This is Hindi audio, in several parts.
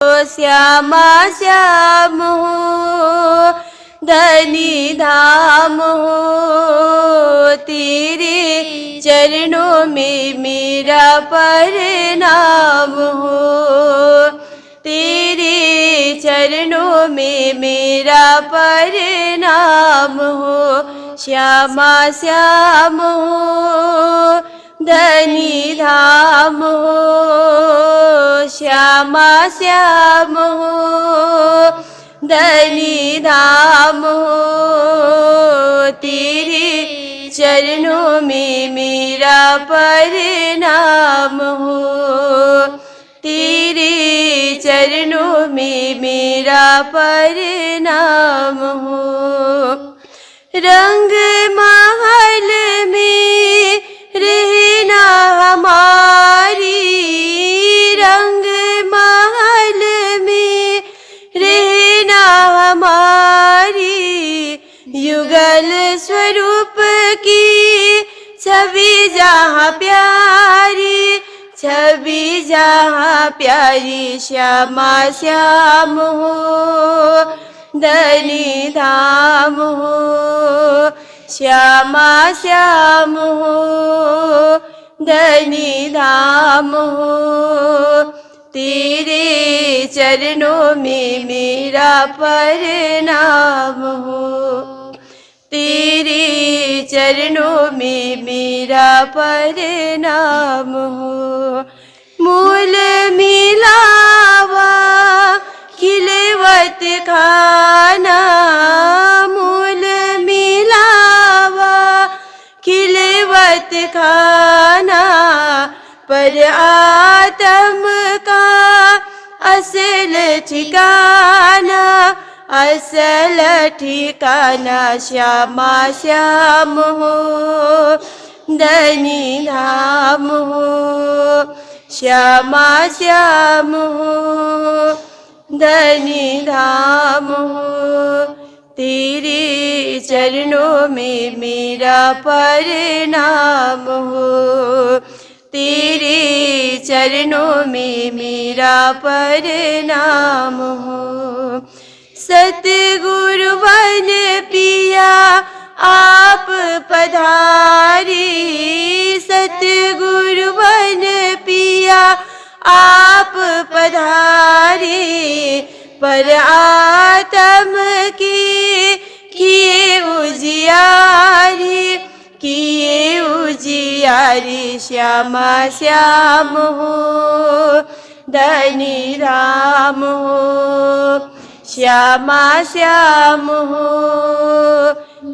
श्यामा श्याम हो धनी धाम हो, तेरे चरणों में मेरा प्रणाम हो, तेरे चरणों में मेरा प्रणाम हो। श्यामा श्याम हो धनी धाम हो, श्यामा श्याम हो धनी धाम हो, तेरे चरणों में मेरा प्रणाम हो, तेरे चरणों में मेरा प्रणाम हो। रंग महल में रहना हमारी, रंग महल में रहना हमारी, युगल स्वरूप की छवि जहाँ प्यारी, छवि जहाँ प्यारी। श्यामा श्याम हो धनी धाम हो, श्यामा श्याम हो धनी धाम हो, तेरे चरणों में मेरा प्रणाम हो, तेरे चरणों में मेरा प्रणाम हो। मूल मिलावा खिलवत खाना, मूल मिलावा खिलवत खाना, पर आत्म का असल ठिकाना, असल ठिकाना। श्यामा श्याम हो धनी धाम हो, श्यामा श्याम हो धनी धाम हो, तेरे चरणों में मेरा प्रणाम हो, तेरे चरणों में मेरा प्रणाम हो। सतगुरु वन पिया आप पधारी, सतगुरु वन पिया आप पधारी, पर आत्म की किए उजियारी, किए उजियारी। श्यामा श्याम हो धनी धाम हो, श्यामा श्याम हो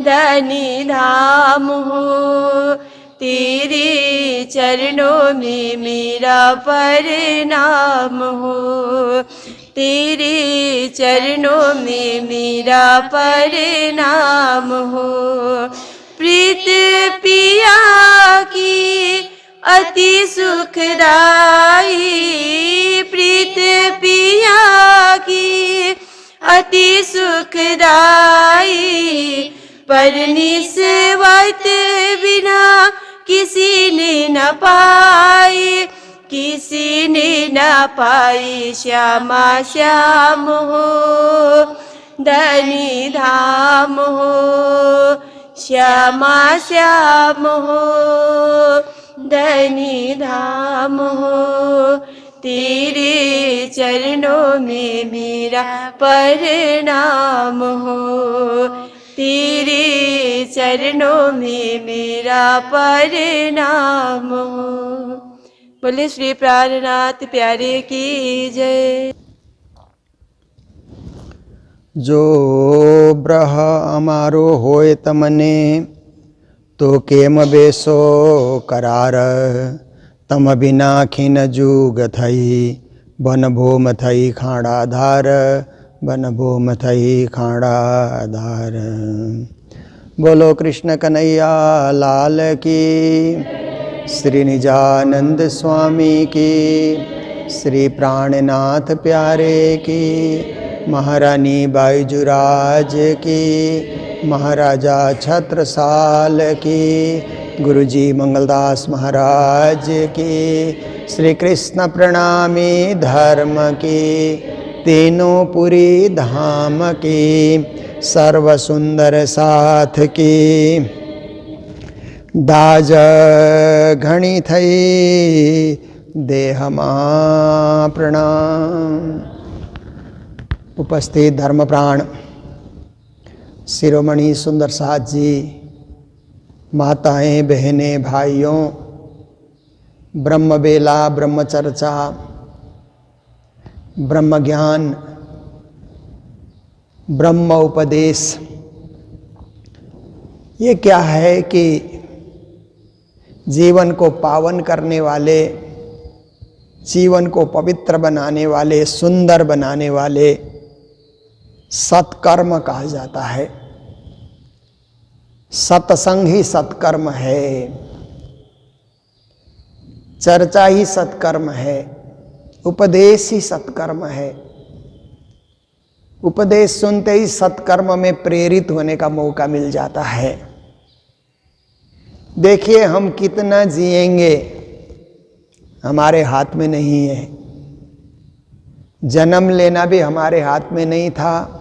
धनी धाम हो, तेरे चरणों में मेरा प्रणाम हो, तेरे चरणों में मेरा प्रणाम हो। प्रीत पिया की अति सुखदाई, प्रीत पिया की अति सुखदाई, पर निस्वत बिना किसी ने न पाई, किसी ने न पाई। श्यामा श्याम हो धनी धाम हो, श्यामा श्याम हो धनी धाम हो, तेरे चरणों में मेरा प्रणाम हो, तेरे चरणों में मेरा प्रणाम हो। बोले श्री प्राणनाथ प्यारे की जय। जो ब्रह अमारो होय तमने, तो केम बेसो करार, तम बिना खिन जुग थई, बन भूम थई खाड़ा धार, बन भूम थई खाड़ा धार। बोलो कृष्ण कन्हैया लाल की, श्री निजानंद स्वामी की, श्री प्राणनाथ प्यारे की, महारानी बाईजुराज की, महाराजा छत्रसाल की, गुरुजी मंगलदास महाराज की, श्री कृष्ण प्रणामी धर्म की। तीनों पुरी धाम की सर्व सुंदर साथ की दाज घणी थई देहमा प्रणाम। उपस्थित धर्मप्राण शिरोमणि सुंदर साथ जी, माताएं, बहनें, भाइयों, ब्रह्म बेला, ब्रह्म चर्चा, ब्रह्म ज्ञान, ब्रह्म उपदेश, ये क्या है कि जीवन को पावन करने वाले, जीवन को पवित्र बनाने वाले, सुंदर बनाने वाले सत्कर्म कहा जाता है। सत्संग ही सत्कर्म है, चर्चा ही सत्कर्म है, उपदेश ही सत्कर्म है। उपदेश सुनते ही सत्कर्म में प्रेरित होने का मौका मिल जाता है। देखिए, हम कितना जिएंगे हमारे हाथ में नहीं है। जन्म लेना भी हमारे हाथ में नहीं था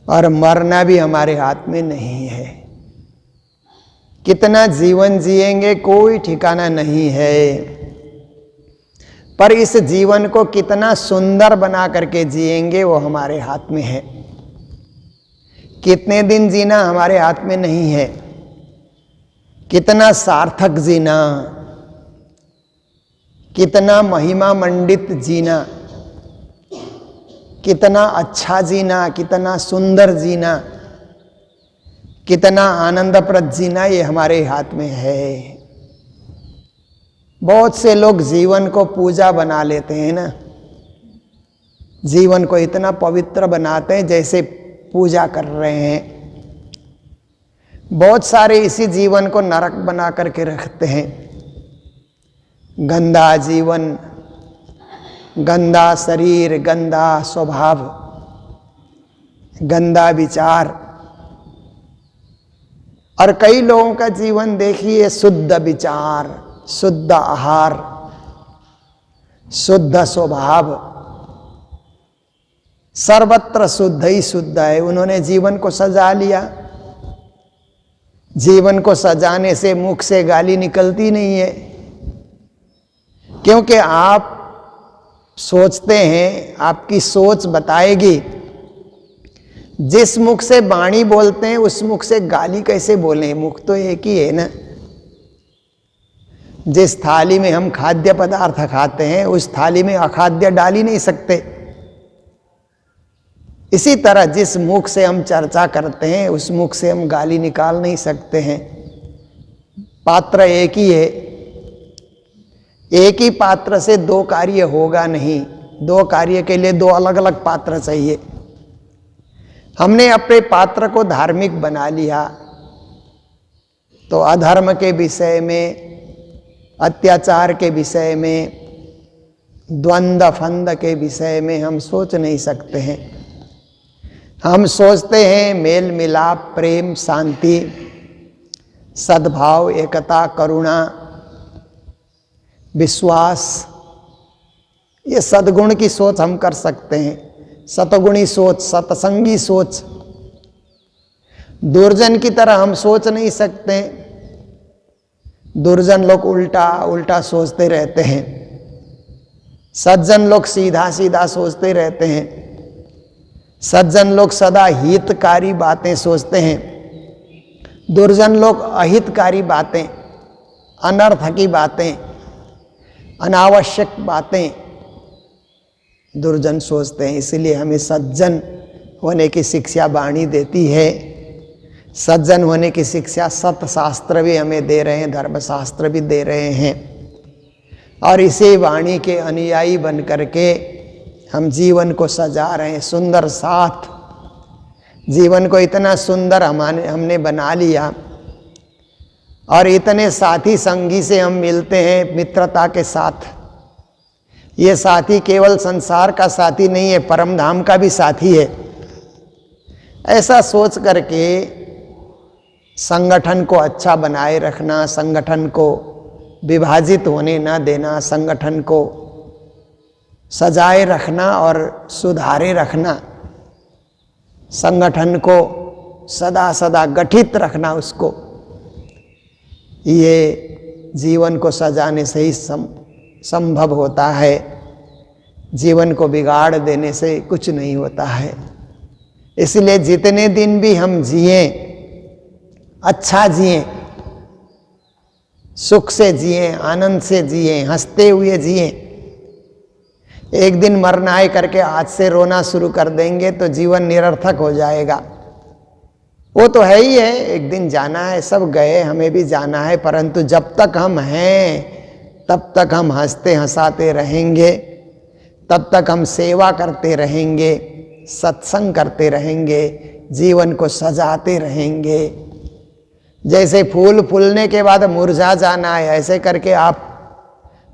और मरना भी हमारे हाथ में नहीं है। कितना जीवन जिएंगे कोई ठिकाना नहीं है, पर इस जीवन को कितना सुंदर बना करके जिएंगे वो हमारे हाथ में है। कितने दिन जीना हमारे हाथ में नहीं है, कितना सार्थक जीना, कितना महिमा मंडित जीना, कितना अच्छा जीना, कितना सुंदर जीना, कितना आनंदप्रद जीना, ये हमारे हाथ में है। बहुत से लोग जीवन को पूजा बना लेते हैं ना, जीवन को इतना पवित्र बनाते हैं जैसे पूजा कर रहे हैं। बहुत सारे इसी जीवन को नरक बना करके रखते हैं। गंदा जीवन, गंदा शरीर, गंदा स्वभाव, गंदा विचार। और कई लोगों का जीवन देखिए, शुद्ध विचार, शुद्ध आहार, शुद्ध स्वभाव, सर्वत्र शुद्ध ही शुद्ध है। उन्होंने जीवन को सजा लिया। जीवन को सजाने से मुख से गाली निकलती नहीं है, क्योंकि आप सोचते हैं, आपकी सोच बताएगी। जिस मुख से वाणी बोलते हैं उस मुख से गाली कैसे बोलें? मुख तो एक ही है ना। जिस थाली में हम खाद्य पदार्थ खाते हैं उस थाली में अखाद्य डाल ही नहीं सकते। इसी तरह जिस मुख से हम चर्चा करते हैं उस मुख से हम गाली निकाल नहीं सकते हैं। पात्र एक ही है। एक ही पात्र से दो कार्य होगा नहीं। दो कार्य के लिए दो अलग अलग पात्र चाहिए। हमने अपने पात्र को धार्मिक बना लिया तो अधर्म के विषय में, अत्याचार के विषय में, द्वंद्व फंद के विषय में हम सोच नहीं सकते हैं। हम सोचते हैं मेल मिलाप, प्रेम, शांति, सद्भाव, एकता, करुणा, विश्वास, ये सद्गुण की सोच हम कर सकते हैं। सतगुणी सोच, सत्संगी सोच। दुर्जन की तरह हम सोच नहीं सकते। दुर्जन लोग उल्टा उल्टा सोचते रहते हैं। सज्जन लोग सीधा सीधा सोचते रहते हैं। सज्जन लोग सदा हितकारी बातें सोचते हैं। दुर्जन लोग अहितकारी बातें, अनर्थ की बातें, अनावश्यक बातें दुर्जन सोचते हैं। इसलिए हमें सज्जन होने की शिक्षा वाणी देती है। सज्जन होने की शिक्षा सतशास्त्र भी हमें दे रहे हैं, धर्मशास्त्र भी दे रहे हैं। और इसी वाणी के अनुयायी बन करके हम जीवन को सजा रहे हैं। सुंदर साथ जीवन को इतना सुंदर हमने बना लिया। और इतने साथी संगी से हम मिलते हैं मित्रता के साथ। ये साथी केवल संसार का साथी नहीं है, परम धाम का भी साथी है। ऐसा सोच करके संगठन को अच्छा बनाए रखना, संगठन को विभाजित होने ना देना, संगठन को सजाए रखना और सुधारे रखना, संगठन को सदा सदा गठित रखना, उसको, ये जीवन को सजाने से ही संभव होता है। जीवन को बिगाड़ देने से कुछ नहीं होता है। इसलिए जितने दिन भी हम जिए, अच्छा जिए, सुख से जिए, आनंद से जिए, हंसते हुए जिए। एक दिन मरना है करके आज से रोना शुरू कर देंगे तो जीवन निरर्थक हो जाएगा। वो तो है ही है, एक दिन जाना है, सब गए, हमें भी जाना है, परंतु जब तक हम हैं तब तक हम हंसते हंसाते रहेंगे, तब तक हम सेवा करते रहेंगे, सत्संग करते रहेंगे, जीवन को सजाते रहेंगे। जैसे फूल फूलने के बाद मुरझा जाना है, ऐसे करके आप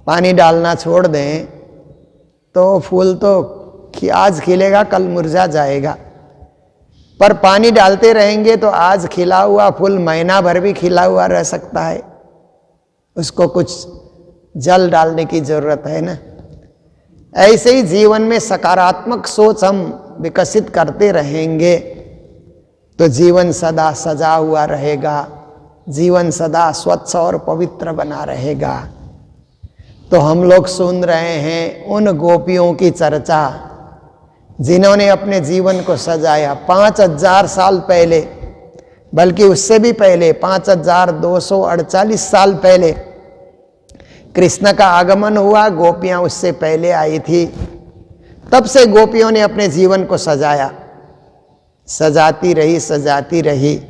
पानी डालना छोड़ दें तो फूल तो आज खिलेगा, कल मुरझा जाएगा। पर पानी डालते रहेंगे तो आज खिला हुआ फूल महीना भर भी खिला हुआ रह सकता है। उसको कुछ जल डालने की जरूरत है ना। ऐसे ही जीवन में सकारात्मक सोच हम विकसित करते रहेंगे तो जीवन सदा सजा हुआ रहेगा, जीवन सदा स्वच्छ और पवित्र बना रहेगा। तो हम लोग सुन रहे हैं उन गोपियों की चर्चा जिन्होंने अपने जीवन को सजाया 5000 साल पहले, बल्कि उससे भी पहले 5248 साल पहले कृष्ण का आगमन हुआ। गोपियां उससे पहले आई थी। तब से गोपियों ने अपने जीवन को सजाया, सजाती रही, सजाती रही।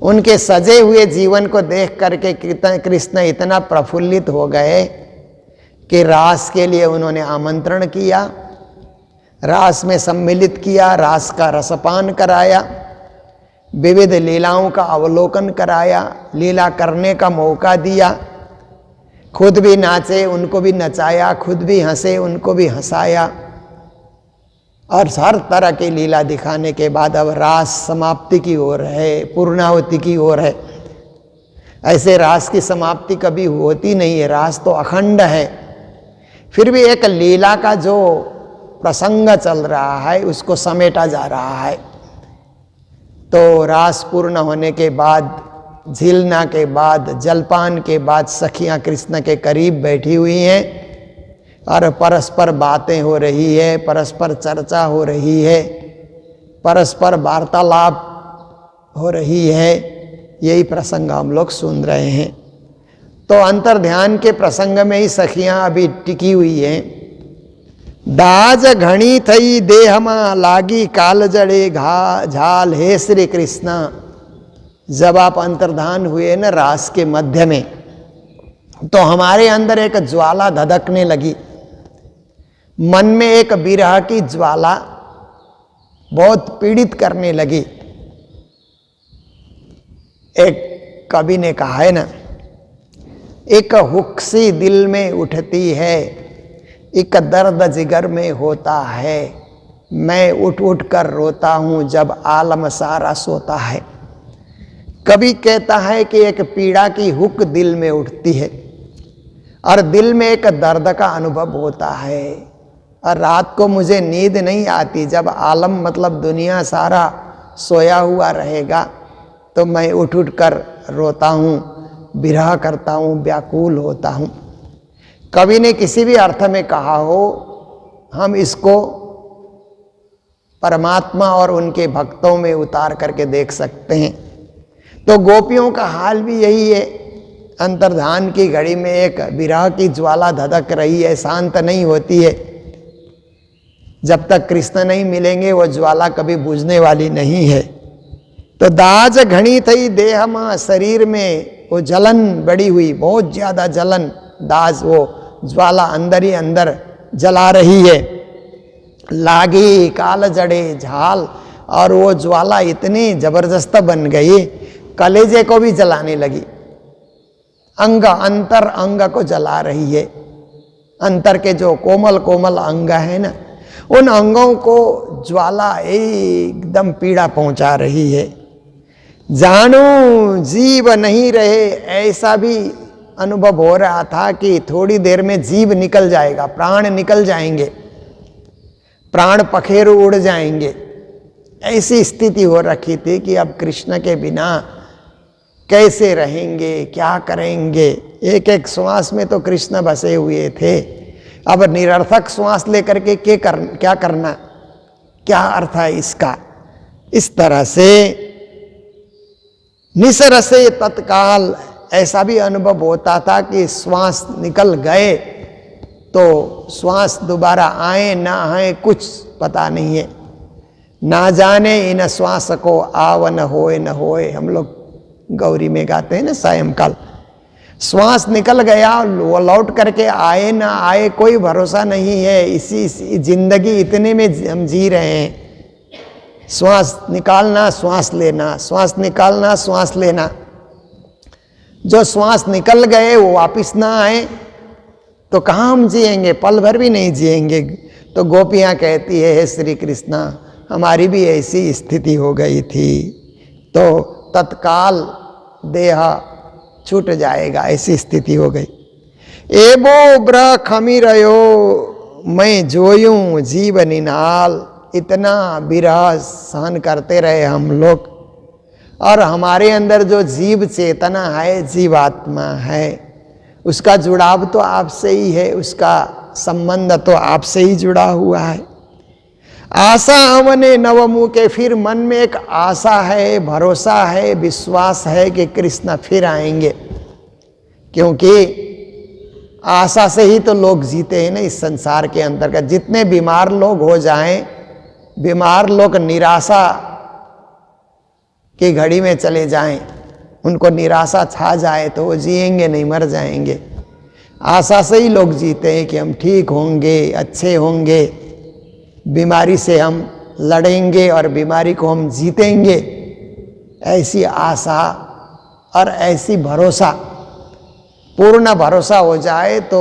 उनके सजे हुए जीवन को देख करके कृष्ण इतना प्रफुल्लित हो गए कि रास के लिए उन्होंने आमंत्रण किया, रास में सम्मिलित किया, रास का रसपान कराया, विविध लीलाओं का अवलोकन कराया, लीला करने का मौका दिया, खुद भी नाचे, उनको भी नचाया, खुद भी हंसे, उनको भी हंसाया। और हर तरह की लीला दिखाने के बाद अब रास समाप्ति की ओर है, पूर्णाहुति की ओर है। ऐसे रास की समाप्ति कभी होती नहीं है, रास तो अखंड है। फिर भी एक लीला का जो प्रसंग चल रहा है उसको समेटा जा रहा है। तो रास पूर्ण होने के बाद, झिलना के बाद, जलपान के बाद सखियां कृष्ण के करीब बैठी हुई हैं और परस्पर बातें हो रही है, परस्पर चर्चा हो रही है, परस्पर वार्तालाप हो रही है। यही प्रसंग हम लोग सुन रहे हैं। तो अंतर्ध्यान के प्रसंग में ही सखियां अभी टिकी हुई हैं। दाज घणी थई देहमा लागी काल जड़े झाल, हे श्री कृष्ण। जब आप अंतर्धान हुए न रास के मध्य में, तो हमारे अंदर एक ज्वाला धधकने लगी। मन में एक विरह की ज्वाला बहुत पीड़ित करने लगी। एक कवि ने कहा है ना, एक हुक्सी दिल में उठती है, एक दर्द जिगर में होता है, मैं उठ उठ कर रोता हूं जब आलम सारा सोता है। कवि कहता है कि एक पीड़ा की हुक दिल में उठती है और दिल में एक दर्द का अनुभव होता है, और रात को मुझे नींद नहीं आती। जब आलम मतलब दुनिया सारा सोया हुआ रहेगा तो मैं उठ उठ कर रोता हूँ, विरह करता हूँ, व्याकुल होता हूँ। कवि ने किसी भी अर्थ में कहा हो, हम इसको परमात्मा और उनके भक्तों में उतार करके देख सकते हैं। तो गोपियों का हाल भी यही है। अंतर्धान की घड़ी में एक विरह की ज्वाला धधक रही है, शांत नहीं होती है। जब तक कृष्ण नहीं मिलेंगे वो ज्वाला कभी बुझने वाली नहीं है। तो दाज घनी थई देह मां, शरीर में वो जलन बढ़ी हुई, बहुत ज्यादा जलन, दाज वो ज्वाला अंदर ही अंदर जला रही है। लागी काल जड़े झाल, और वो ज्वाला इतनी जबरदस्त बन गई कलेजे को भी जलाने लगी, अंग अंतर अंग को जला रही है। अंतर के जो कोमल कोमल अंग है ना, उन अंगों को ज्वाला एकदम पीड़ा पहुंचा रही है। जानू जीव नहीं रहे, ऐसा भी अनुभव हो रहा था कि थोड़ी देर में जीव निकल जाएगा, प्राण निकल जाएंगे, प्राण पखेरु उड़ जाएंगे। ऐसी स्थिति हो रखी थी कि अब कृष्ण के बिना कैसे रहेंगे, क्या करेंगे। एक एक श्वास में तो कृष्ण बसे हुए थे। अब निरर्थक श्वास लेकर के क्या करना, क्या अर्थ है इसका। इस तरह से निसरसे तत्काल ऐसा भी अनुभव होता था कि श्वास निकल गए तो श्वास दोबारा आए ना आए कुछ पता नहीं है। ना जाने इन श्वास को आव न होए न होए, हम लोग गौरी में गाते हैं ना सायंकाल। श्वास निकल गया, वो लौट करके आए ना आए कोई भरोसा नहीं है। इसी जिंदगी इतने में हम जी रहे हैं। श्वास निकालना, श्वास लेना, श्वास निकालना, श्वास लेना। जो श्वास निकल गए वो वापिस ना आए तो कहाँ हम जिएंगे, पल भर भी नहीं जिएंगे। तो गोपियाँ कहती है, हे श्री कृष्णा, हमारी भी ऐसी स्थिति हो गई थी, तो तत्काल देह छूट जाएगा, ऐसी स्थिति हो गई। एबो ब्र खमीरयो मैं जोयूं जीव निनाल। इतना विरह सहन करते रहे हम लोग, और हमारे अंदर जो जीव चेतना है, जीवात्मा है, उसका जुड़ाव तो आपसे ही है, उसका संबंध तो आपसे ही जुड़ा हुआ है। आशा हमने नवमु के, फिर मन में एक आशा है, भरोसा है, विश्वास है कि कृष्ण फिर आएंगे। क्योंकि आशा से ही तो लोग जीते हैं ना इस संसार के अंतर्गत। जितने बीमार लोग हो जाएं, बीमार लोग निराशा की घड़ी में चले जाएं, उनको निराशा छा जाए तो वो जिएंगे नहीं, मर जाएंगे। आशा से ही लोग जीते हैं कि हम ठीक होंगे, अच्छे होंगे, बीमारी से हम लड़ेंगे और बीमारी को हम जीतेंगे। ऐसी आशा और ऐसी भरोसा, पूर्ण भरोसा हो जाए तो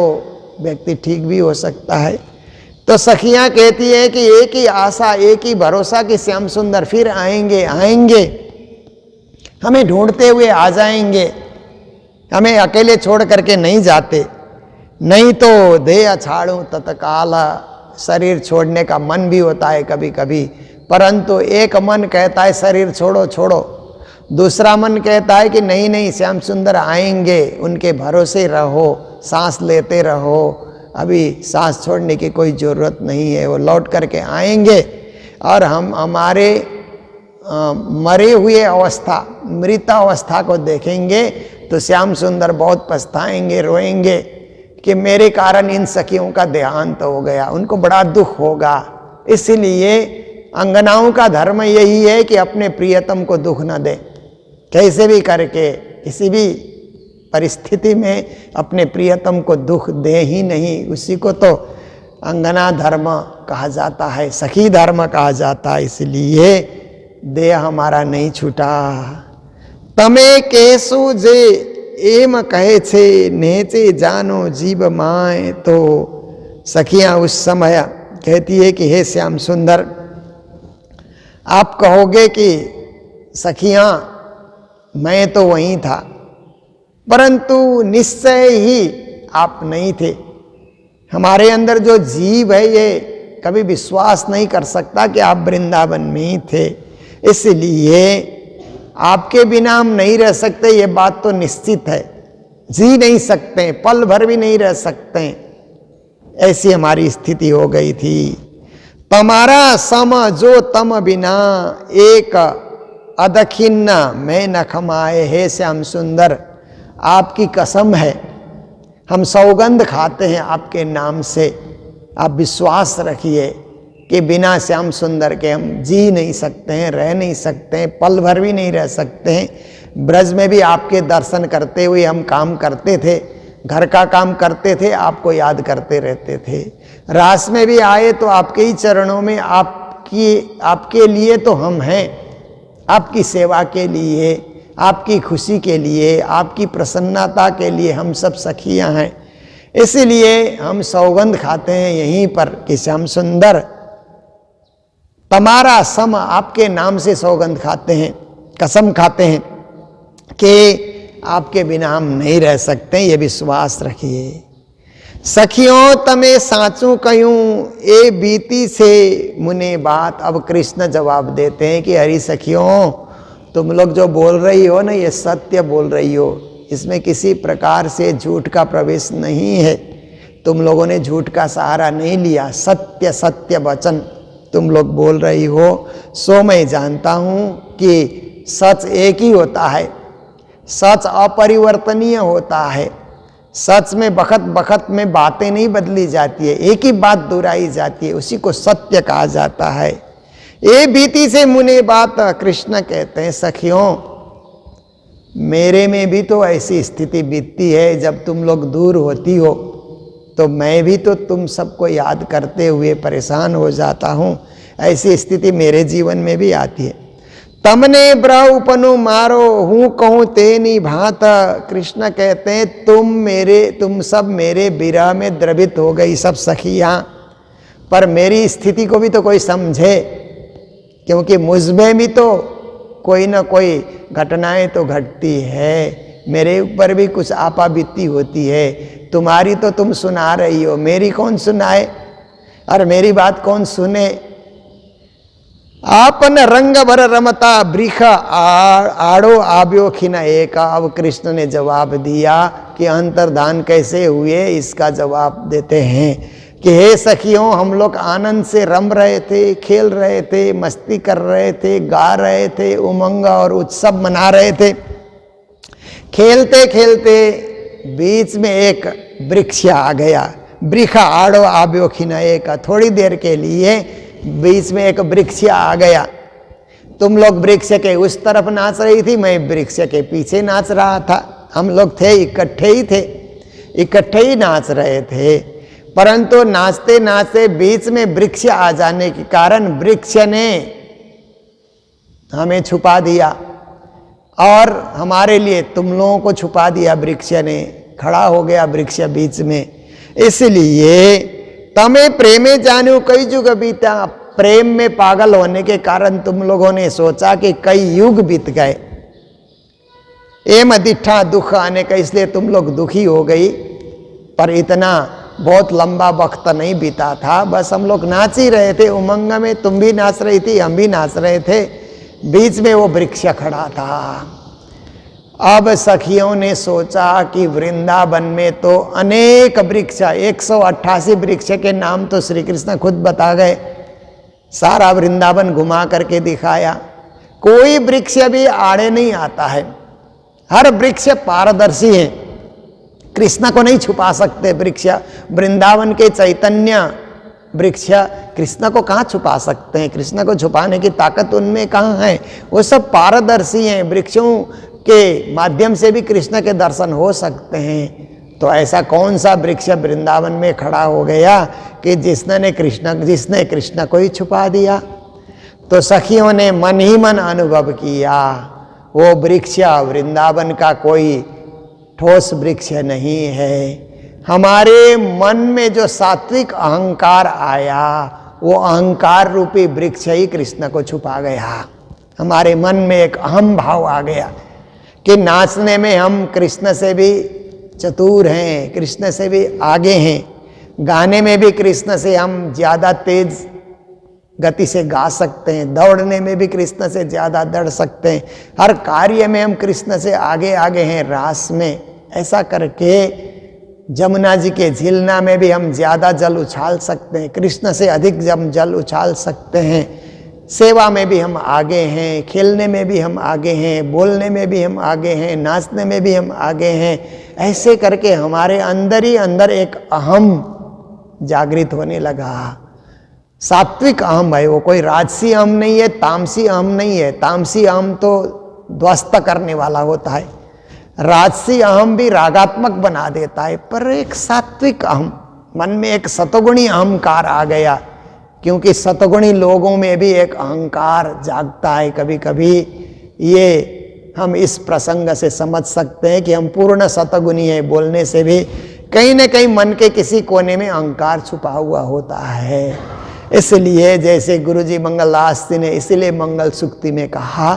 व्यक्ति ठीक भी हो सकता है। तो सखियां कहती है कि एक ही आशा, एक ही भरोसा कि श्याम सुंदर फिर आएंगे, आएंगे, हमें ढूंढते हुए आ जाएंगे, हमें अकेले छोड़ करके नहीं जाते। नहीं तो देह छाड़ूं तत्काल, शरीर छोड़ने का मन भी होता है कभी कभी, परंतु एक मन कहता है शरीर छोड़ो छोड़ो, दूसरा मन कहता है कि नहीं नहीं श्याम सुंदर आएंगे, उनके भरोसे रहो, सांस लेते रहो, अभी सांस छोड़ने की कोई ज़रूरत नहीं है, वो लौट करके आएंगे और हम हमारे मरे हुए अवस्था, मृत अवस्था को देखेंगे तो श्याम सुंदर बहुत पछताएंगे, रोएंगे कि मेरे कारण इन सखियों का देहांत हो गया, उनको बड़ा दुख होगा। इसलिए अंगनाओं का धर्म यही है कि अपने प्रियतम को दुख न दे, कैसे भी करके किसी भी परिस्थिति में अपने प्रियतम को दुख दे ही नहीं। उसी को तो अंगना धर्म कहा जाता है, सखी धर्म कहा जाता है। इसलिए देह हमारा नहीं छूटा। तमे केसु जे एम कहे छे नेचे जानो जीव माए। तो सखियां उस समय कहती है कि हे श्याम सुंदर, आप कहोगे कि सखियां मैं तो वहीं था, परंतु निश्चय ही आप नहीं थे। हमारे अंदर जो जीव है ये कभी विश्वास नहीं कर सकता कि आप वृंदावन में ही थे, इसलिए आपके बिना हम नहीं रह सकते, ये बात तो निश्चित है। जी नहीं सकते, पल भर भी नहीं रह सकते, ऐसी हमारी स्थिति हो गई थी। तमारा सम जो तम बिना एक अदखिन्न मैं न खमाए। हे श्याम सुंदर, आपकी कसम है, हम सौगंध खाते हैं आपके नाम से, आप विश्वास रखिए कि बिना श्याम सुंदर के हम जी नहीं सकते हैं, रह नहीं सकते हैं, पल भर भी नहीं रह सकते हैं। ब्रज में भी आपके दर्शन करते हुए हम काम करते थे, घर का काम करते थे, आपको याद करते रहते थे। रास में भी आए तो आपके ही चरणों में, आपके लिए तो हम हैं, आपकी सेवा के लिए, आपकी खुशी के लिए, आपकी प्रसन्नता के लिए हम सब सखियां हैं। इसलिए हम सौगंध खाते हैं यहीं पर कि श्याम सुंदर तमारा सम, आपके नाम से सौगंध खाते हैं, कसम खाते हैं कि आपके बिना हम नहीं रह सकते, ये विश्वास रखिए। सखियों तमे साचू कयूं ए बीती से मुने बात। अब कृष्ण जवाब देते हैं कि हरी सखियों, तुम लोग जो बोल रही हो ना, ये सत्य बोल रही हो, इसमें किसी प्रकार से झूठ का प्रवेश नहीं है। तुम लोगों ने झूठ का सहारा नहीं लिया, सत्य सत्य वचन तुम लोग बोल रही हो। सो मैं जानता हूँ कि सच एक ही होता है, सच अपरिवर्तनीय होता है। सच में बखत बखत में बातें नहीं बदली जाती है, एक ही बात दोहराई जाती है, उसी को सत्य कहा जाता है। ये बीती से मुने बात, कृष्ण कहते हैं सखियों मेरे में भी तो ऐसी स्थिति बीतती है, जब तुम लोग दूर होती हो तो मैं भी तो तुम सबको याद करते हुए परेशान हो जाता हूँ। ऐसी स्थिति मेरे जीवन में भी आती है। तमने ब्रहुपनु मारो हूँ कहूँ तेनी भात। कृष्ण कहते हैं तुम सब मेरे विरह में द्रवित हो गई सब सखियाँ, पर मेरी स्थिति को भी तो कोई समझे, क्योंकि मुझमें भी तो कोई ना कोई घटनाएं तो घटती है, मेरे ऊपर भी कुछ आपा बीती होती है। तुम्हारी तो तुम सुना रही हो, मेरी कौन सुनाए और मेरी बात कौन सुने। आपन रंग भर रमता वृख आड़ो आब्यो खिना एका। अब कृष्ण ने जवाब दिया कि अंतर्धान कैसे हुए, इसका जवाब देते हैं कि हे सखियों, हम लोग आनंद से रम रहे थे, खेल रहे थे, मस्ती कर रहे थे, गा रहे थे, उमंग और उत्सव मना रहे थे। खेलते खेलते बीच में एक वृक्ष आ गया, वृक्ष आड़ो आब्यो खिना एका। थोड़ी देर के लिए बीच में एक वृक्ष आ गया। तुम लोग वृक्ष के उस तरफ नाच रही थी, मैं वृक्ष के पीछे नाच रहा था। हम लोग थे इकट्ठे ही नाच रहे थे, परंतु नाचते नाचते बीच में वृक्ष आ जाने के कारण वृक्ष ने हमें छुपा दिया और हमारे लिए तुम लोगों को छुपा दिया। वृक्ष ने खड़ा हो गया वृक्ष बीच में। इसलिए तमे प्रेमे जानू कई युग बीता। प्रेम में पागल होने के कारण तुम लोगों ने सोचा कि कई युग बीत गए। एम दिठा दुख आने का, इसलिए तुम लोग दुखी हो गई, पर इतना बहुत लंबा वक्त नहीं बीता था। बस हम लोग नाच ही रहे थे उमंग में, तुम भी नाच रही थी, हम भी नाच रहे थे, बीच में वो वृक्ष खड़ा था। अब सखियों ने सोचा कि वृंदावन में तो अनेक वृक्ष, 188 वृक्ष के नाम तो श्री कृष्ण खुद बता गए, सारा वृंदावन घुमा करके दिखाया, कोई वृक्ष भी आड़े नहीं आता है, हर वृक्ष पारदर्शी है, कृष्ण को नहीं छुपा सकते वृक्ष। वृंदावन के चैतन्य वृक्ष कृष्ण को कहाँ छुपा सकते हैं, कृष्ण को छुपाने की ताकत उनमें कहाँ है, वो सब पारदर्शी हैं। वृक्षों के माध्यम से भी कृष्ण के दर्शन हो सकते हैं। तो ऐसा कौन सा वृक्ष वृंदावन में खड़ा हो गया कि जिसने कृष्ण को ही छुपा दिया। तो सखियों ने मन ही मन अनुभव किया, वो वृक्ष वृंदावन का कोई ठोस वृक्ष नहीं है। हमारे मन में जो सात्विक अहंकार आया, वो अहंकार रूपी वृक्ष ही कृष्ण को छुपा गया। हमारे मन में एक अहम भाव आ गया कि नाचने में हम कृष्ण से भी चतुर हैं, कृष्ण से भी आगे हैं, गाने में भी कृष्ण से हम ज़्यादा तेज गति से गा सकते हैं, दौड़ने में भी कृष्ण से ज़्यादा दौड़ सकते हैं, हर कार्य में हम कृष्ण से आगे आगे हैं, रास में। ऐसा करके जमुना जी के झीलना में भी हम ज़्यादा जल उछाल सकते हैं, कृष्ण से अधिक जल उछाल सकते हैं। सेवा में भी हम आगे हैं, खेलने में भी हम आगे हैं, बोलने में भी हम आगे हैं, नाचने में भी हम आगे हैं। ऐसे करके हमारे अंदर ही अंदर एक अहम जागृत होने लगा। सात्विक अहम है वो, कोई राजसी अहम नहीं है, तामसी अहम नहीं है। तामसी अहम तो ध्वस्त करने वाला होता है, राजसी अहम भी रागात्मक बना देता है, पर एक सात्विक अहम, मन में एक सतगुणी अहंकार आ गया, क्योंकि सतगुणी लोगों में भी एक अहंकार जागता है कभी कभी। ये हम इस प्रसंग से समझ सकते हैं कि हम पूर्ण सतगुणी हैं, बोलने से भी कहीं न कहीं मन के किसी कोने में अहंकार छुपा हुआ होता है। इसलिए जैसे गुरुजी मंगलदास जी ने इसलिए मंगल सूक्ति में कहा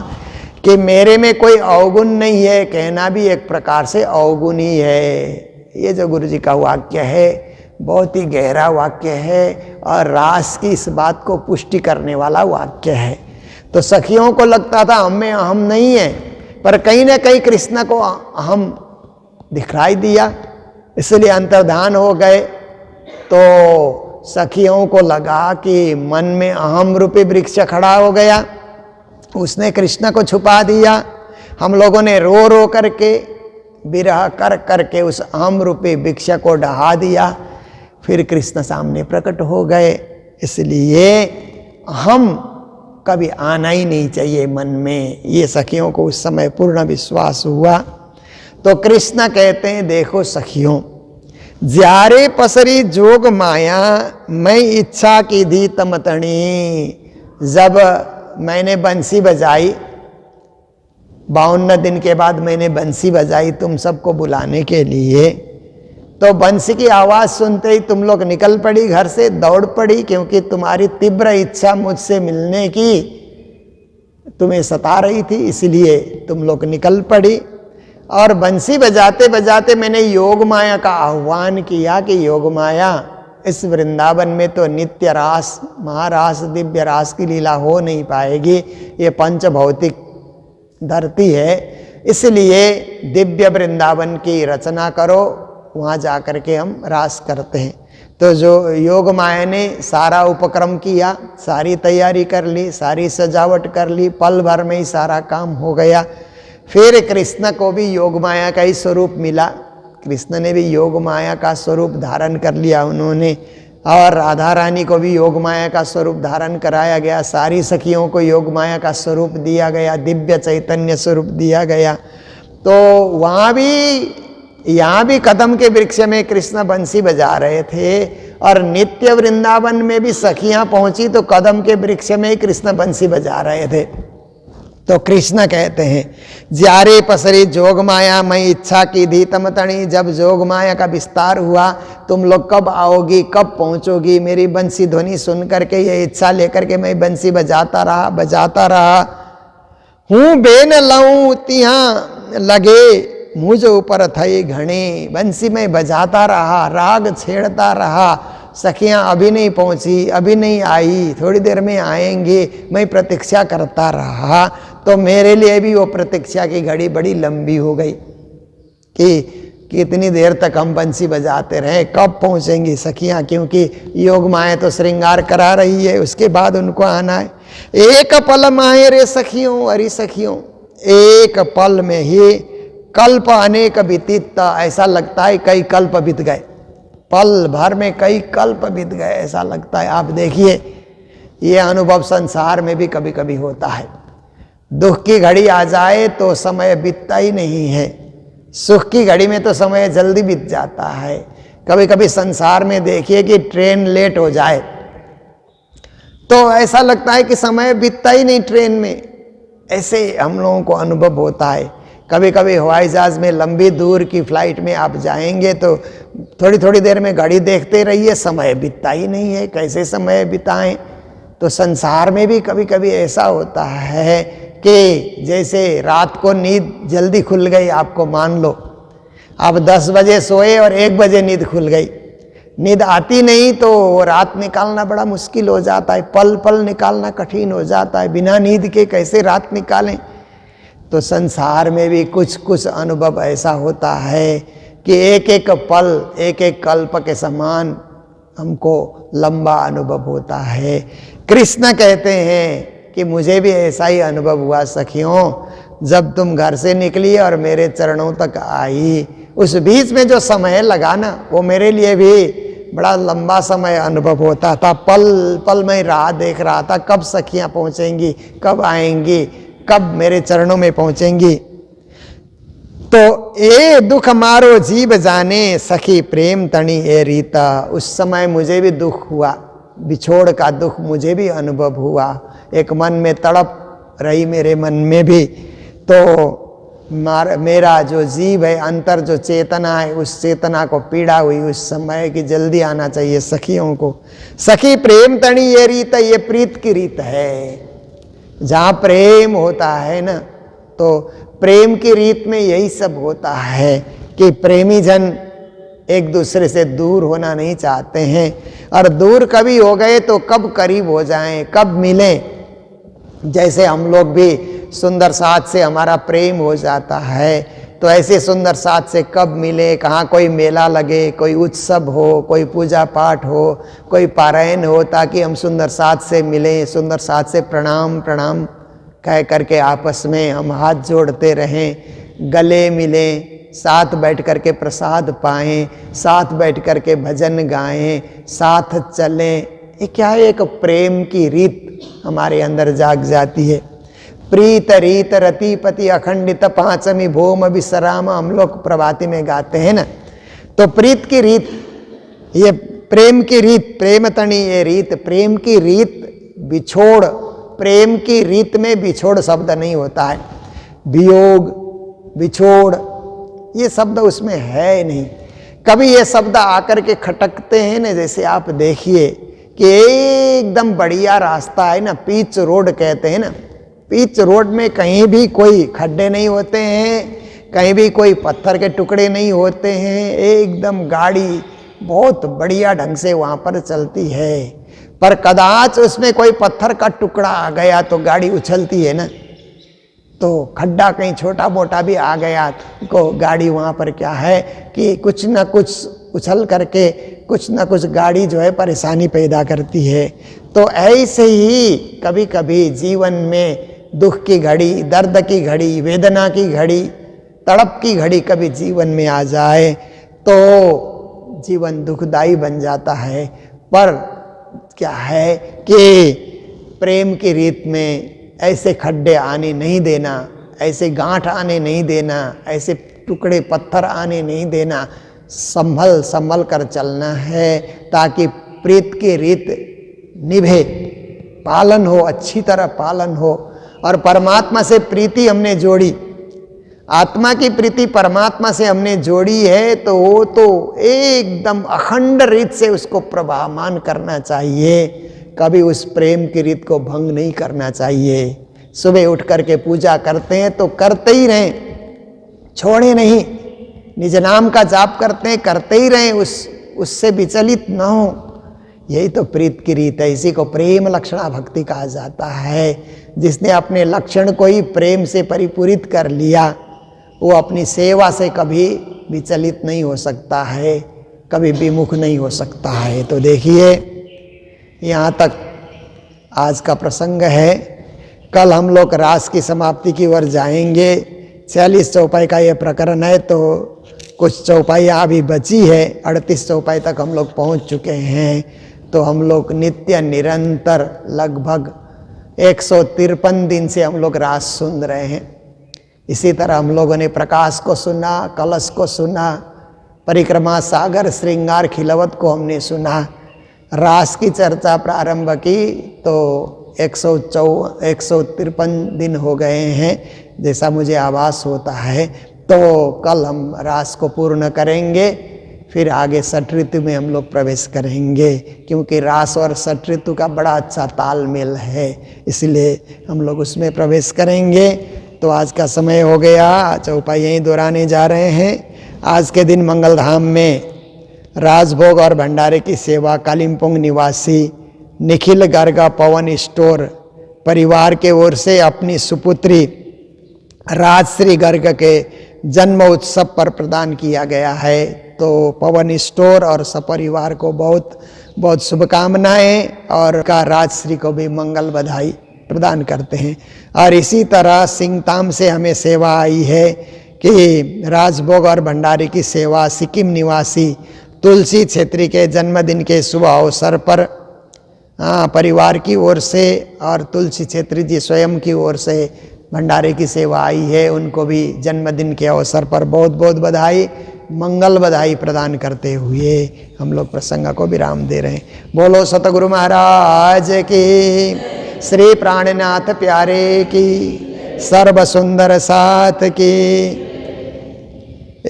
कि मेरे में कोई अवगुण नहीं है, कहना भी एक प्रकार से अवगुण ही है। ये जो गुरु जी का वाक्य है बहुत ही गहरा वाक्य है और रास की इस बात को पुष्टि करने वाला वाक्य है। तो सखियों को लगता था हम में अहम नहीं है, पर कहीं ना कहीं कृष्ण को अहम दिखलाई दिया, इसलिए अंतर्धान हो गए। तो सखियों को लगा कि मन में अहम रूपी वृक्ष खड़ा हो गया, उसने कृष्ण को छुपा दिया। हम लोगों ने रो रो करके विरह कर करके उस अहम रूपी वृक्ष को ढहा दिया, फिर कृष्ण सामने प्रकट हो गए। इसलिए हम कभी आना ही नहीं चाहिए मन में, ये सखियों को उस समय पूर्ण विश्वास हुआ। तो कृष्ण कहते हैं देखो सखियों, ज्यारे पसरी जोग माया मैं इच्छा की दी तमतणी। जब मैंने बंसी बजाई, 52 दिन के बाद मैंने बंसी बजाई तुम सबको बुलाने के लिए, तो बंसी की आवाज़ सुनते ही तुम लोग निकल पड़ी, घर से दौड़ पड़ी, क्योंकि तुम्हारी तीव्र इच्छा मुझसे मिलने की तुम्हें सता रही थी, इसलिए तुम लोग निकल पड़ी। और बंसी बजाते बजाते मैंने योग माया का आह्वान किया कि योग माया, इस वृंदावन में तो नित्य रास, महारास, दिव्य रास की लीला हो नहीं पाएगी, ये पंच भौतिक धरती है, इसलिए दिव्य वृंदावन की रचना करो, वहाँ जा कर के हम रास करते हैं। तो जो योग माया ने सारा उपक्रम किया, सारी तैयारी कर ली, सारी सजावट कर ली, पल भर में ही सारा काम हो गया। फिर कृष्ण को भी योग माया का ही स्वरूप मिला, कृष्ण ने भी योग माया का स्वरूप धारण कर लिया उन्होंने, और राधा रानी को भी योग माया का स्वरूप धारण कराया गया, सारी सखियों को योग माया का स्वरूप दिया गया, दिव्य चैतन्य स्वरूप दिया गया। तो वहाँ भी, यहाँ भी कदम के वृक्ष में कृष्ण बंसी बजा रहे थे, और नित्य वृंदावन में भी सखियाँ पहुँची तो कदम के वृक्ष में ही कृष्ण बंसी बजा रहे थे। तो कृष्ण कहते हैं ज्यारे पसरी जोग माया मैं इच्छा की दी तमतणी। जब जोग माया का विस्तार हुआ, तुम लोग कब आओगी, कब पहुँचोगी, मेरी बंसी ध्वनि सुन करके ये इच्छा लेकर के मैं बंसी बजाता रहा हूँ। बेन लाऊं तिहाँ लगे मुझ ऊपर थई घनी। बंसी में बजाता रहा, राग छेड़ता रहा, सखियाँ अभी नहीं पहुँची, अभी नहीं आई, थोड़ी देर में आएंगे, मैं प्रतीक्षा करता रहा। तो मेरे लिए भी वो प्रतीक्षा की घड़ी बड़ी लंबी हो गई कि कितनी देर तक हम बंसी बजाते रहें, कब पहुँचेंगी सखियाँ, क्योंकि योग माया तो श्रृंगार करा रही है, उसके बाद उनको आना है। एक पल माए रे सखियों, अरे सखियों, एक पल में ही कल्प अनेक बीतता, ऐसा लगता है कई कल्प बीत गए, पल भर में कई कल्प बीत गए ऐसा लगता है। आप देखिए ये अनुभव संसार में भी कभी कभी होता है, दुख की घड़ी आ जाए तो समय बीतता ही नहीं है, सुख की घड़ी में तो समय जल्दी बीत जाता है। कभी कभी संसार में देखिए कि ट्रेन लेट हो जाए तो ऐसा लगता है कि समय बीतता ही नहीं ट्रेन में, ऐसे हम लोगों को अनुभव होता है। कभी कभी हवाई जहाज़ में लंबी दूर की फ्लाइट में आप जाएंगे तो थोड़ी थोड़ी देर में घड़ी देखते रहिए, समय बीतता ही नहीं है, कैसे समय बिताएं। तो संसार में भी कभी कभी ऐसा होता है कि जैसे रात को नींद जल्दी खुल गई, आपको मान लो आप 10 बजे सोए और 1 बजे नींद खुल गई, नींद आती नहीं तो रात निकालना बड़ा मुश्किल हो जाता है, पल पल निकालना कठिन हो जाता है, बिना नींद के कैसे रात निकालें। तो संसार में भी कुछ कुछ अनुभव ऐसा होता है कि एक एक पल एक एक कल्प के समान हमको लंबा अनुभव होता है। कृष्ण कहते हैं कि मुझे भी ऐसा ही अनुभव हुआ सखियों, जब तुम घर से निकली और मेरे चरणों तक आई, उस बीच में जो समय लगा ना, वो मेरे लिए भी बड़ा लंबा समय अनुभव होता था। पल पल में राह देख रहा था, कब सखियाँ पहुँचेंगी, कब आएंगी, कब मेरे चरणों में पहुँचेंगी। तो ए दुख मारो जीव जाने, सखी प्रेम तणी ए रीता। उस समय मुझे भी दुख हुआ, बिछोड़ का दुख मुझे भी अनुभव हुआ, एक मन में तड़प रही मेरे मन में भी। तो मेरा जो जीव है, अंतर जो चेतना है, उस चेतना को पीड़ा हुई उस समय कि जल्दी आना चाहिए सखियों को। सखी प्रेम तणी ये रीत, ये प्रीत की रीत है। जहाँ प्रेम होता है ना, तो प्रेम की रीत में यही सब होता है कि प्रेमी जन एक दूसरे से दूर होना नहीं चाहते हैं, और दूर कभी हो गए तो कब करीब हो जाएं, कब मिलें। जैसे हम लोग भी सुंदर साथ से हमारा प्रेम हो जाता है, तो ऐसे सुंदर साथ से कब मिले, कहाँ कोई मेला लगे, कोई उत्सव हो, कोई पूजा पाठ हो, कोई पारायण हो, ताकि हम सुंदर साथ से मिलें, सुंदर साथ से प्रणाम प्रणाम कह करके आपस में हम हाथ जोड़ते रहें, गले मिलें, साथ बैठ कर के प्रसाद पाएं, साथ बैठ कर के भजन गाएं, साथ चलें। ये क्या है, एक प्रेम की रीत हमारे अंदर जाग जाती है। प्रीत रीत रतिपति अखंडित पांचमी भूम विश्राम, हम लोग प्रभाती में गाते हैं ना। तो प्रीत की रीत, ये प्रेम की रीत, प्रेम तणी ये रीत, प्रेम की रीत बिछोड़, प्रेम की रीत में बिछोड़ शब्द नहीं होता है, वियोग बिछोड़ ये शब्द उसमें है नहीं। कभी ये शब्द आकर के खटकते हैं ना, जैसे आप देखिए कि एकदम बढ़िया रास्ता है ना, पीच रोड कहते हैं ना, पीच रोड में कहीं भी कोई खड्डे नहीं होते हैं, कहीं भी कोई पत्थर के टुकड़े नहीं होते हैं, एकदम गाड़ी बहुत बढ़िया ढंग से वहाँ पर चलती है। पर कदाच उसमें कोई पत्थर का टुकड़ा आ गया तो गाड़ी उछलती है ना, तो खड्डा कहीं छोटा मोटा भी आ गया तो गाड़ी वहाँ पर क्या है कि कुछ ना कुछ उछल करके कुछ ना कुछ गाड़ी जो है परेशानी पैदा करती है। तो ऐसे ही कभी कभी जीवन में दुख की घड़ी, दर्द की घड़ी, वेदना की घड़ी, तड़प की घड़ी कभी जीवन में आ जाए तो जीवन दुखदाई बन जाता है। पर क्या है कि प्रेम की रीत में ऐसे खड्डे आने नहीं देना, ऐसे गांठ आने नहीं देना, ऐसे टुकड़े पत्थर आने नहीं देना, संभल संभल कर चलना है ताकि प्रीत की रीत निभे, पालन हो, अच्छी तरह पालन हो। और परमात्मा से प्रीति हमने जोड़ी, आत्मा की प्रीति परमात्मा से हमने जोड़ी है, तो वो तो एकदम अखंड रीत से उसको प्रवाहमान करना चाहिए, कभी उस प्रेम की रीत को भंग नहीं करना चाहिए। सुबह उठ करके पूजा करते हैं तो करते ही रहें, छोड़े नहीं, निज नाम का जाप करते हैं करते ही रहें, उससे विचलित न हो। यही तो प्रीत की रीत है, इसी को प्रेम लक्षणा भक्ति कहा जाता है। जिसने अपने लक्षण को ही प्रेम से परिपूरित कर लिया, वो अपनी सेवा से कभी विचलित नहीं हो सकता है, कभी विमुख नहीं हो सकता है। तो देखिए यहाँ तक आज का प्रसंग है। कल हम लोग रास की समाप्ति की ओर जाएंगे। 46 चौपाई का ये प्रकरण है, तो कुछ चौपाइयाँ अभी बची है, 38 चौपाई तक हम लोग पहुँच चुके हैं। तो हम लोग नित्य निरंतर लगभग 153 दिन से हम लोग रास सुन रहे हैं। इसी तरह हम लोगों ने प्रकाश को सुना, कलश को सुना, परिक्रमा सागर श्रृंगार खिलवत को हमने सुना, रास की चर्चा प्रारंभ की, तो 153 दिन हो गए हैं जैसा मुझे आभास होता है। तो कल हम रास को पूर्ण करेंगे, फिर आगे षठ ऋतु में हम लोग प्रवेश करेंगे, क्योंकि रास और षठ ऋतु का बड़ा अच्छा तालमेल है, इसलिए हम लोग उसमें प्रवेश करेंगे। तो आज का समय हो गया, चौपाई यहीं दोहराने जा रहे हैं। आज के दिन मंगलधाम में राजभोग और भंडारे की सेवा कालिम्पोंग निवासी निखिल गर्ग पवन स्टोर परिवार के ओर से अपनी सुपुत्री राजश्री गर्ग के जन्म उत्सव पर प्रदान किया गया है। तो पवन स्टोर और सपरिवार को बहुत बहुत शुभकामनाएं, और का राजश्री को भी मंगल बधाई प्रदान करते हैं। और इसी तरह सिंगताम से हमें सेवा आई है कि राजभोग और भंडारे की सेवा सिक्किम निवासी तुलसी छेत्री के जन्मदिन के शुभ अवसर पर परिवार की ओर से और तुलसी छेत्री जी स्वयं की ओर से भंडारे की सेवा आई है। उनको भी जन्मदिन के अवसर पर बहुत बहुत बधाई, मंगल बधाई प्रदान करते हुए हम लोग प्रसंग को विराम दे रहे हैं। बोलो सतगुरु महाराज की, श्री प्राणनाथ प्यारे की, सर्व सुंदर साथ की।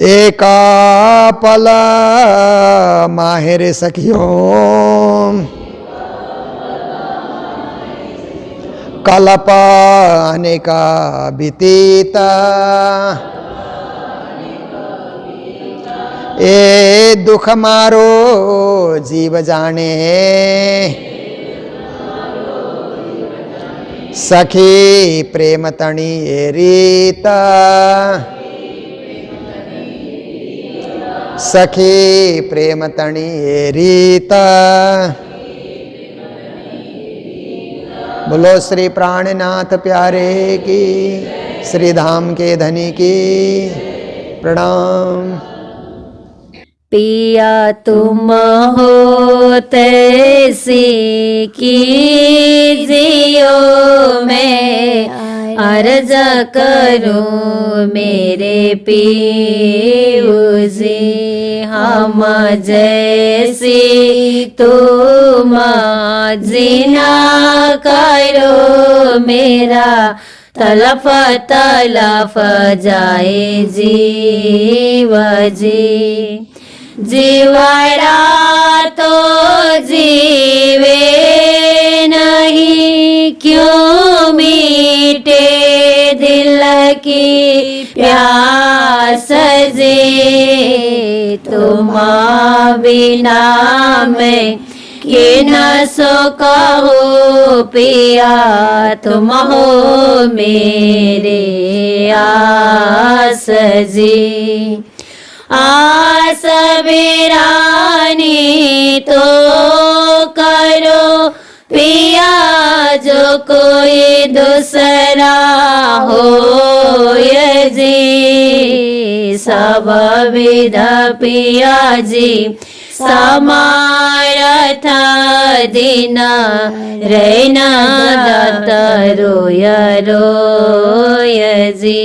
एका पल माहिर सखियों, कल्प अनेका बीतीता ए दुख मारो जीव जाने सखी प्रेम तणी ए रीता सखी प्रेम तणी ए रीता। बोलो श्री प्राणनाथ प्यारे की, श्री धाम के धनी की प्रणाम। पिया तुम हो तैसी कीजियो, मैं अर्ज करूं मेरे पियू जी। हम जैसी तुम जिना करो, मेरा तलफ तलफ जाए जीव जी। जीवड़ा तो जीवे नहीं, क्यों मीटे दिल की प्यास जे। तुम बिना मैं कि न सो कहो पिया, तुम हो मेरे आस जी। आस बिरानी तो करो पिया, जो कोई दूसरा हो ये जी। सब विधा पिया जी समारथ दीना, रहना दत्त रोय रोय जी।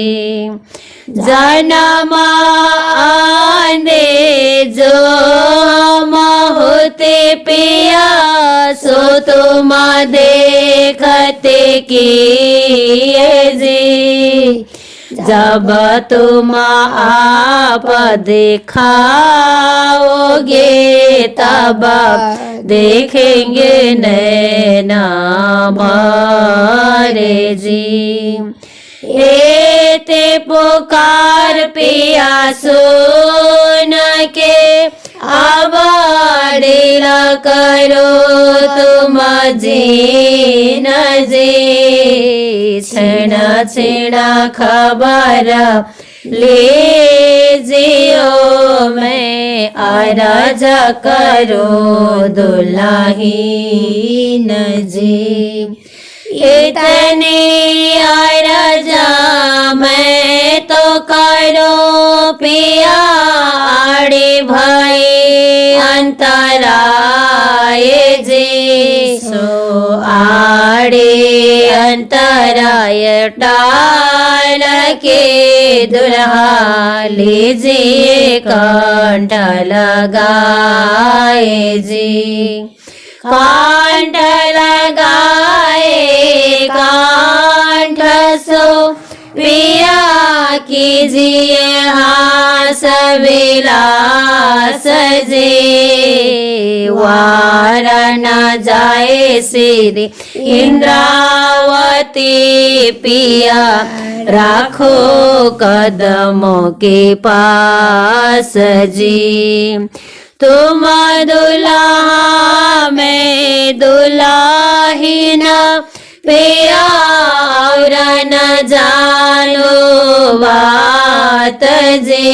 जन्म आने जो होते पिया, सो तुम देखते किए जी। जब तुम आप देखा होगे, तब देखेंगे नैना मारे जी। एते पुकार पिया सुन के, आवाड़िल करो तुम जीन जी। क्षण क्षण खबर ले जियो, मैं अरज करो दुल्हीन जी। इतने अरजा मैं तो करो पिया, आड़े भाई अंतराय जी। सो आड़े अंतराय टाल के, दुल्हा लीजिए कंठ लगाए जी। कंठ लगाए कंठ सो पिया, कीजिए हास विलास जे। वार न जाए श्री इंद्रावती पिया, राखो कदमों के पास जी। तुम दुल्हा मैं दुल्हीन पिया, और न जानो बात जे।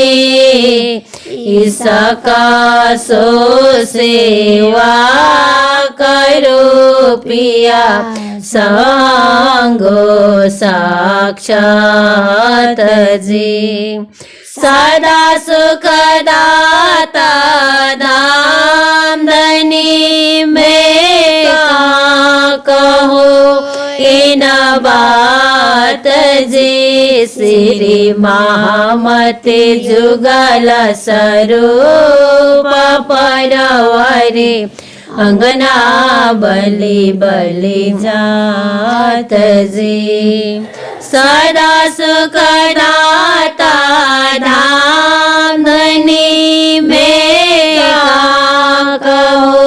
इसका सो सेवा करो पिया, संगो साक्षात जी। सदा सुख दाता धाम धनी, में कहो इन बात जी। श्री महामते जुगल स्वरूप परवरे, अंगना बलि बलि जात जी। सदा सुख दाता धाम धनी, में कहो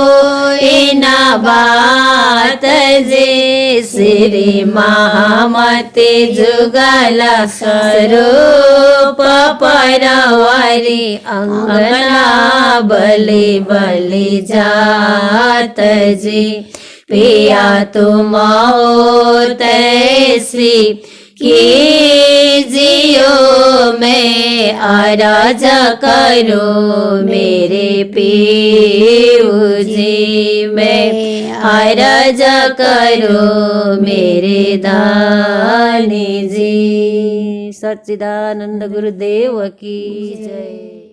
इन बात जात जे श्री महामते जुगाला स्वरूप परवारी अंगना बलि बलि जात जी पिया तुम तैसी कीजियो मैं आराज करो मेरे पीऊ जी मैं आराज करो मेरे दानी जी। सच्चिदानंद गुरुदेव की जय।